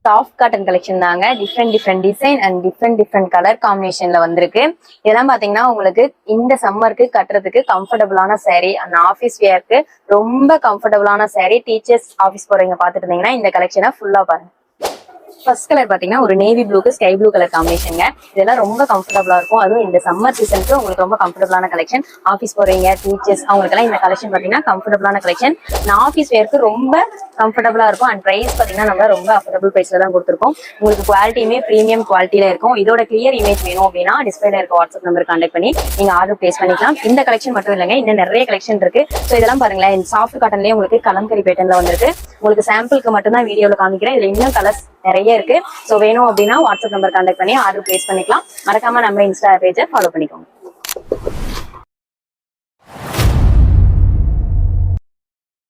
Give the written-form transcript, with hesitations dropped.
Soft cotton collection தாங்க. Different design and different colour காம்பினேஷன்ல வந்திருக்கு. இதெல்லாம் பாத்தீங்கன்னா உங்களுக்கு இந்த சம்மருக்கு கட்டுறதுக்கு கம்ஃபர்டபுளான saree அண்ட் ஆஃபீஸ் வியருக்கு ரொம்ப கம்ஃபர்டபுளான saree. டீச்சர்ஸ் ஆஃபீஸ் போறவங்க பாத்துட்டு இருந்தீங்கன்னா இந்த கலெக்ஷனை ஃபுல்லா பாருங்க. ஃபர்ஸ்ட் கலர் பாத்தீங்கன்னா ஒரு நேவி ப்ளூக்கு ஸ்கை ப்ளூ கலர் காம்பினேஷனுங்க. இதெல்லாம் ரொம்ப கம்ஃபர்டபுளா இருக்கும். அதுவும் இந்த சம்மர் சீசனுக்கு உங்களுக்கு ரொம்ப கம்ஃபர்டபுளான கலெக்ஷன். ஆஃபீஸ் போறீங்க டீச்சர்ஸ் அவங்களுக்கெல்லாம் இந்த கலெக்ஷன் பாத்தீங்கன்னா கம்ஃபர்டபுளான கலெக்ஷன். ஆஃபீஸ் வேருக்கு ரொம்ப கம்ஃபர்டபுளா இருக்கும். அண்ட் பிரைஸ் பாத்தீங்கன்னா நம்ம ரொம்ப அஃபோர்டபுள் பிரைஸ்ல தான் கொடுத்துருக்கோம். உங்களுக்கு குவாலிட்டியுமே பிரீமியம் குவாலிட்டியில இருக்கும். இதோட கிளியர் இமேஜ் வேணும் அப்படின்னா டிஸ்பிளேல இருக்க வாட்ஸ்அப் நம்பர் கான்டாக்ட் பண்ணி நீங்க ஆர்டர் பிளேஸ் பண்ணிக்கலாம். இந்த கலெக்ஷன் மட்டும் இல்லைங்க, இன்னும் நிறைய கலெக்ஷன் இருக்கு. ஸோ இதெல்லாம் பாருங்களேன், சாஃப்ட் காட்டன்லயே உங்களுக்கு கலம்கரி பேட்டர்ன்ல வந்திருக்கு. உங்களுக்கு சாம்பிளுக்கு மட்டும் தான் வீடியோல காமிக்கிறேன். இதுல இன்னும் கலர்ஸ் நிறைய இருக்கு. ஸோ வேணும் அப்படின்னா வாட்ஸ்அப் நம்பர் கான்டாக்ட் பண்ணி ஆர்டர் பிளேஸ் பண்ணிக்கலாம். மறக்காம நம்ம இன்ஸ்டா பேஜை ஃபாலோ பண்ணிக்கோங்க.